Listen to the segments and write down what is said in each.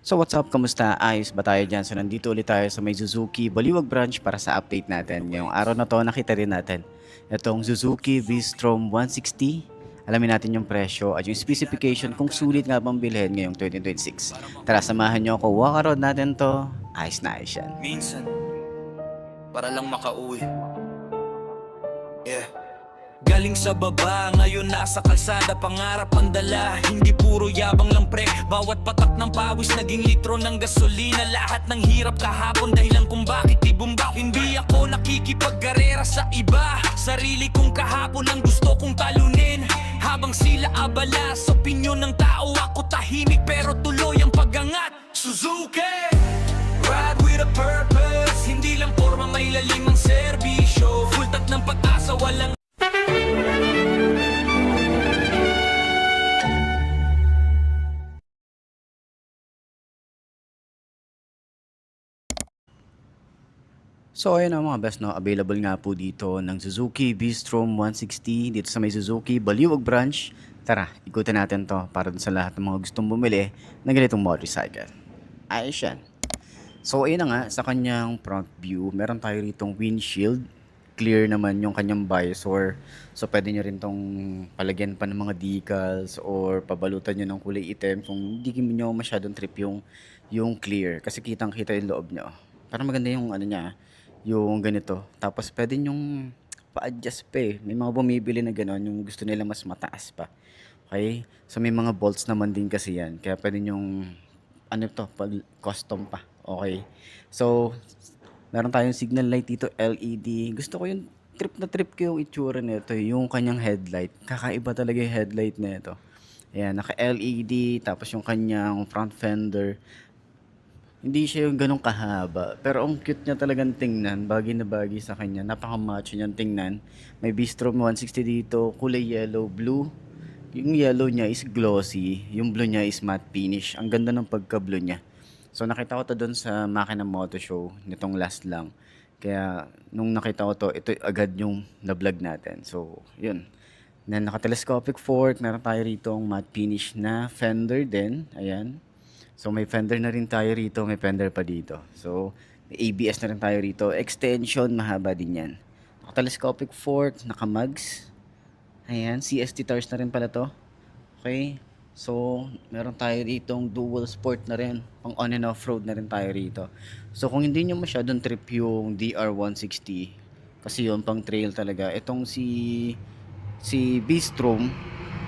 So what's up, kamusta? Ayos ba tayo dyan? So nandito ulit tayo sa may Suzuki Baliwag branch para sa update natin. Ngayong araw na to nakita rin natin itong Suzuki V-Strom 160. Alamin natin yung presyo at yung specification kung sulit nga bang bilhin ngayong 2026. Tara, samahan nyo ako. Walk around natin to. Ayos na ayos yan. Minsan, para lang makauwi. Yeah. Galing sa baba, ngayon nasa kalsada. Pangarap ang dala, hindi puro yabang lang pre. Bawat patak ng pawis, naging litro ng gasolina. Lahat ng hirap kahapon, dahilan kung bakit ibumbak. Hindi ako nakikipagkarera sa iba. Sarili kong kahapon ang gusto kong talunin. Habang sila abala sa opinyon ng tao, ako tahimik pero tuloy ang pagangat. Suzuki! Ride with a purpose, hindi lang forma, may lalim ang serbisyo. Full tank ng pag-asa, walang So ayun ang mga best, no, available nga po dito ng Suzuki V-Strom 160 dito sa may Suzuki Baliwag branch. Tara, ikutin natin to para dun sa lahat ng mga gustong bumili ng ganitong motorcycle. Ayos yan. So ayun na nga, sa kanyang front view, meron tayo ritong windshield. Clear naman yung kanyang visor. So pwede nyo rin tong palagyan pa ng mga decals or pabalutan nyo ng kulay itim kung hindi nyo masyadong trip yung clear. Kasi kitang kita yung loob nyo. Parang maganda yung ano niya, yung ganito. Tapos pwede nyong pa-adjust pa eh. May mga bumibili na gano'n, yung gusto nila mas mataas pa. Okay? So may mga bolts naman din kasi yan. Kaya pwede nyong ano to, pag custom pa. Okay. So meron tayong signal light dito, LED. Gusto ko yung trip ko yung itsura nito, yung kanyang headlight. Kakaiba talaga yung headlight nito. Ayan, naka-LED, tapos yung kanyang front fender. Hindi siya yung ganong kahaba. Pero ang cute niya talagang tingnan. Bagay na bagay sa kanya. Napaka-macho niyang tingnan. May Bistrom 160 dito. Kulay yellow, blue. Yung yellow niya is glossy. Yung blue niya is matte finish. Ang ganda ng pagka-blue niya. So nakita ko to doon sa Makina Moto Show. Nitong last lang. Kaya nung nakita ko to, ito agad yung na-vlog natin. So yun. Then naka-telescopic fork. Meron tayo rito ang matte finish na fender din. Ayan. So may fender na rin tayo rito, may fender pa dito. So may ABS na rin tayo rito. Extension, mahaba din yan. Naka-telescopic fork, naka-mugs. Ayan, CST tires na rin pala to. Okay. So, meron tayo ditong dual sport na rin. Pang on and off road na rin tayo rito. So, kung hindi nyo masyadong trip yung DR160, kasi yun pang trail talaga. Itong si Bistrom,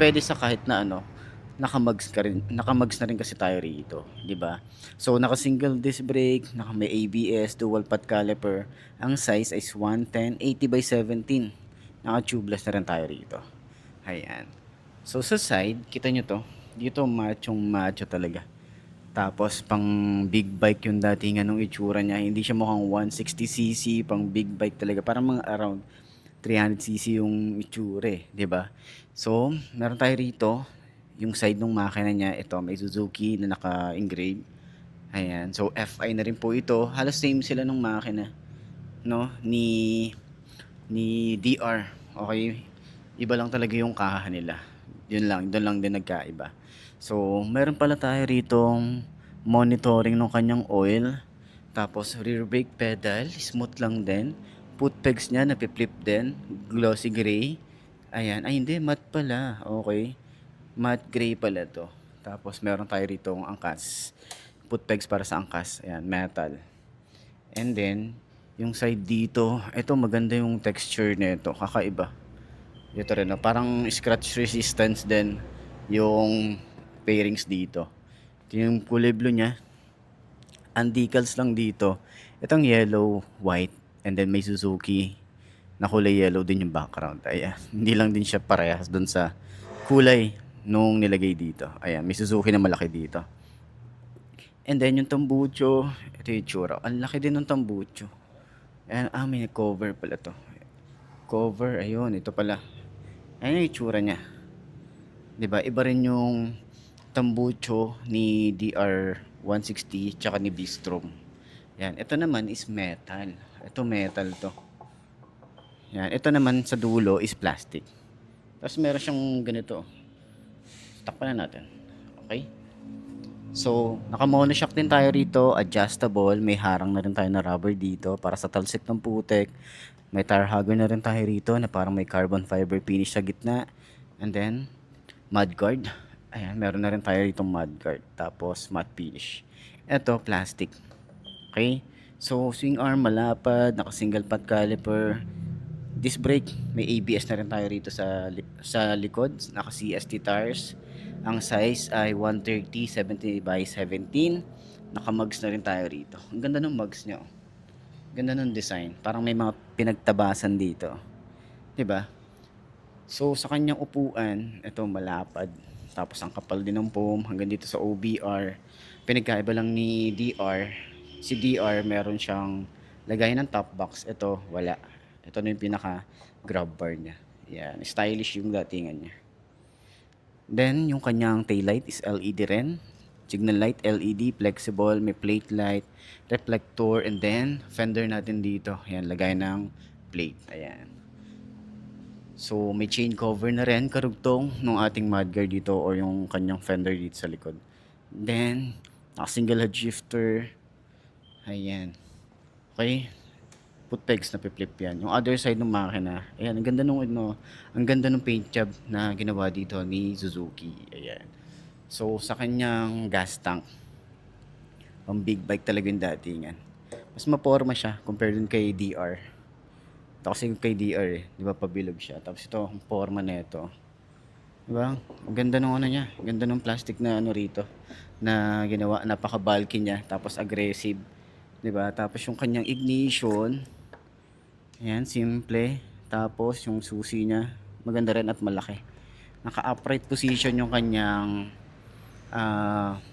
pwede sa kahit na ano, nakamags na rin kasi tayo rito, 'di ba? So naka single disc brake, naka may ABS, dual pot caliper. Ang size is 110 80 by 17. Naka tubeless na rin tayo rito. Ayan. So sa side, kita nyo to. Dito macho talaga. Tapos pang big bike yung datingan ng itsura niya. Hindi siya mukhang 160cc, pang big bike talaga. Parang mga around 300cc yung itsura eh, 'di ba? So, meron tayo rito yung side ng makina niya. Ito, may Suzuki na naka-engrave. Ayan. So, FI na rin po ito. Halos same sila ng makina, no? Ni DR. Okay? Iba lang talaga yung kaha nila. Yun lang, doon lang din nagkaiba. So, meron pala tayo ritong monitoring ng kanyang oil. Tapos, rear brake pedal, smooth lang din. Foot pegs niya, napip-flip din. Glossy gray. Ayan. Ay, hindi, matte pala. Okay. Matte gray pala to. Tapos, meron tayo ritong angkas. Foot pegs para sa angkas. Ayan, metal. And then, yung side dito, ito maganda yung texture nito, kakaiba. Ito rin, no? Parang scratch resistance din yung pairings dito. Ito yung kulay blue niya. Ang decals lang dito, itong yellow, white, and then may Suzuki na kulay yellow din yung background. Ayan, hindi lang din siya parehas dun sa kulay nung nilagay dito. Ayan, may Suzuki na malaki dito. And then yung tambucho, ito yung tsura. Ang laki din ng tambucho. Ayan, may cover pala to. Cover, ayun, ito pala. Ayan yung itsura niya. 'Di ba? Iba rin yung tambucho ni DR160 tsaka ni Bistrom. Yan, ito naman is metal. Ito metal to. Yan, ito naman sa dulo is plastic. Tapos meron siyang ganito. Takpan na natin. Okay? So, naka-monoshock din tayo rito, adjustable, may harang na rin tayo na rubber dito para sa talsik ng putek. May tire hugger na rin tayo rito na parang may carbon fiber finish sa gitna. And then, mudguard. Ayan, meron na rin tayo rito mudguard. Tapos, matte finish. Ito, plastic. Okay? So, swing arm, malapad, naka-single pot caliper. Disc brake, may ABS na rin tayo rito sa likod. Naka-CST tires. Ang size ay 130 70 by 17. Naka-mugs na rin tayo rito. Ang ganda ng mugs niya. Oh. Ganda ng design. Parang may mga pinagtabasan dito. 'Di ba? So sa kanyang upuan, ito malapad. Tapos ang kapal din ng foam hanggang dito sa OBR. Pinagkaiba lang ni DR. Si DR meron siyang lagayan ng top box. Ito wala. Ito na yung pinaka grab bar niya. Yan, stylish yung datingan niya. Then, yung kanyang taillight is LED rin. Signal light, LED, flexible, may plate light, reflector, and then, fender natin dito. Ayan, lagay ng plate. Ayan. So, may chain cover na rin, karugtong ng ating mudguard dito or yung kanyang fender dito sa likod. Then, naka-single head shifter. Ayan. Okay. Put pegs na piplip yan. Yung other side ng makina, ayan, ang ganda nung ang ganda ng paint job na ginawa dito ni Suzuki. Ayan. So sa kanyang gas tank, pang big bike talaga yung datingan. Mas maporma siya compared dun kay DR. Ito kasi kay DR di ba pabilog siya. Tapos ito ang forma nito. Di ba? Ang ganda nung niya, ang ganda ng plastic na rito na ginawa, napaka-bulky niya, tapos aggressive. 'Di ba? Tapos yung kanyang ignition, ayan, simple. Tapos yung susi niya, maganda rin at malaki. Naka-upright position yung kanyang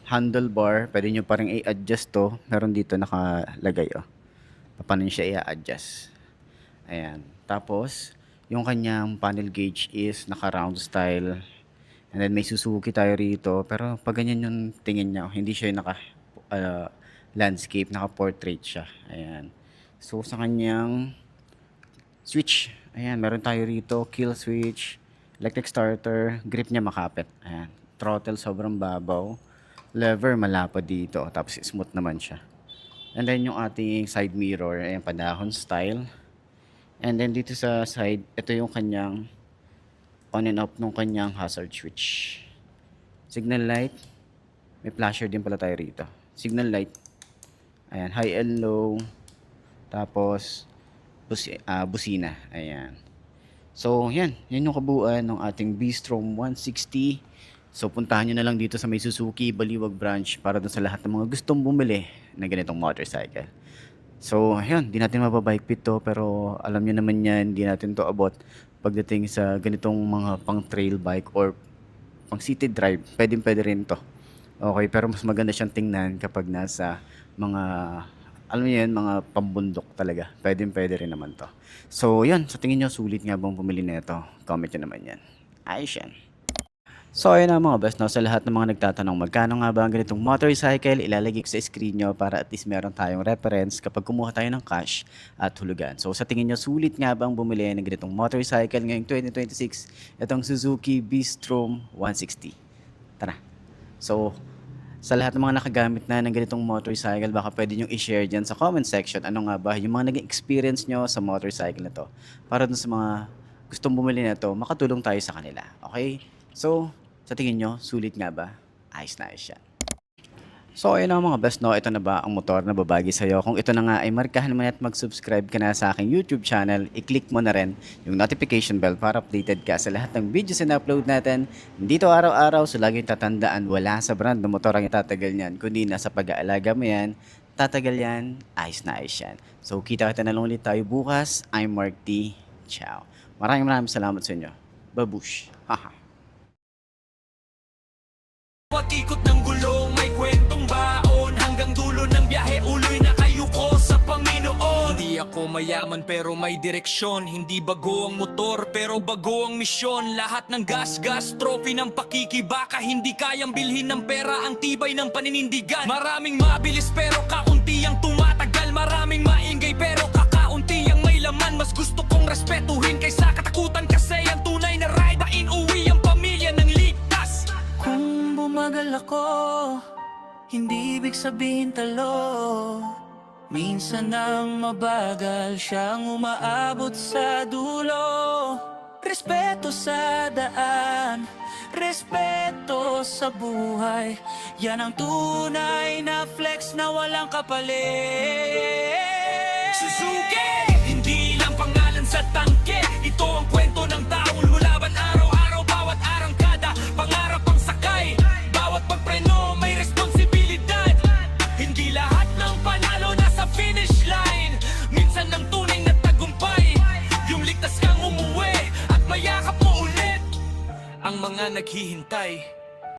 handlebar. Pwede nyo pa rin i-adjust to. Meron dito nakalagay, oh. Paano nyo siya i-adjust. Ayan. Tapos, yung kanyang panel gauge is naka-round style. And then may Suzuki tayo rito. Pero pag ganyan yung tingin niya, hindi siya naka landscape, naka-portrait siya. Ayan. So, sa kanyang switch, ayan, meron tayo rito, kill switch, electric starter, grip niya makapit. Ayan. Throttle, sobrang babaw. Lever, malapad dito. Tapos, smooth naman siya. And then, yung ating side mirror, ayan, padahon style. And then, dito sa side, ito yung kanyang on and off nung kanyang hazard switch. Signal light, may flasher din pala tayo rito. Signal light, ayan, high and low. Tapos, busina. Ayan. So, yan. Yan yung kabuuan ng ating V-Strom 160. So, puntahan nyo na lang dito sa may Suzuki Baliwag branch para dun sa lahat ng mga gustong bumili na ganitong motorcycle. So, ayun. Di natin mababike to, pero alam nyo naman yan, di natin to abot pagdating sa ganitong mga pang trail bike or pang city drive. Pwede rin to. Okay, pero mas maganda siyang tingnan kapag nasa mga, alam niyo yan, mga pambundok talaga. Pwede rin naman to. So, yun. Sa tingin nyo, sulit nga bang pumili nito? Comment nyo naman yan. Ayos yan. So, ayun na mga best, no? Sa lahat ng mga nagtatanong, magkano nga ba ang ganitong motorcycle, ilalagay ko sa screen nyo para at least meron tayong reference kapag kumuha tayo ng cash at hulugan. So, sa tingin nyo, sulit nga bang bumili ng ganitong motorcycle ngayong 2026? Itong Suzuki V-Strom 160. Tara. So, sa lahat ng mga nakagamit na ng ganitong motorcycle, baka pwede nyo i-share dyan sa comment section. Ano nga ba yung mga naging experience nyo sa motorcycle na to? Para dun sa mga gustong bumili na to, makatulong tayo sa kanila. Okay? So, sa tingin nyo, sulit nga ba? Ayos na ayos yan. So, ayun na mga best, no? Ito na ba ang motor na babagi sa'yo? Kung ito na nga ay markahan mo na at mag-subscribe ka na sa aking YouTube channel, i-click mo na rin yung notification bell para updated ka sa lahat ng videos na upload natin. Dito araw-araw, so laging tatandaan, wala sa brand ng motor ang itatagal niyan, kundi nasa pag-aalaga mo yan, tatagal yan, ayos na ayos yan. So, kita-kita na lang ulit tayo bukas. I'm Mark T. Ciao. Maraming salamat sa inyo. Babush. Haha. Pag-ikot ng gulong, may kwentong baon. Hanggang dulo ng biyahe, uloy na kayo ko sa Panginoon. Hindi ako mayaman pero may direksyon. Hindi bago ang motor pero bago ang misyon. Lahat ng gas-gas, trophy ng pakikibaka. Hindi kayang bilhin ng pera ang tibay ng paninindigan. Maraming mabilis pero kaunti ang tumatagal. Maraming maingay pero kakaunti ang may laman. Mas gusto kong respetuhin kaysa katakutan, kasi ang tunay na ride, pauwi ang pamilya ng ligtas. Kung bumagal ako, hindi ibig sabihin talo. Minsan ang mabagal siyang umaabot sa dulo. Respeto sa daan, respeto sa buhay, yan ang tunay na flex na walang kapalit. Suzuki! Hindi lang pangalan sa tangke, ito ang kwento ng taong lulaban araw-araw, bawat arangkada, pangarap ang sakay, bawat pagpreno may responsibilidad. Hindi lahat ng panalo nasa finish line, minsan ang tunay na tagumpay, yung ligtas kang umuwi at mayakap mo ulit ang mga naghihintay.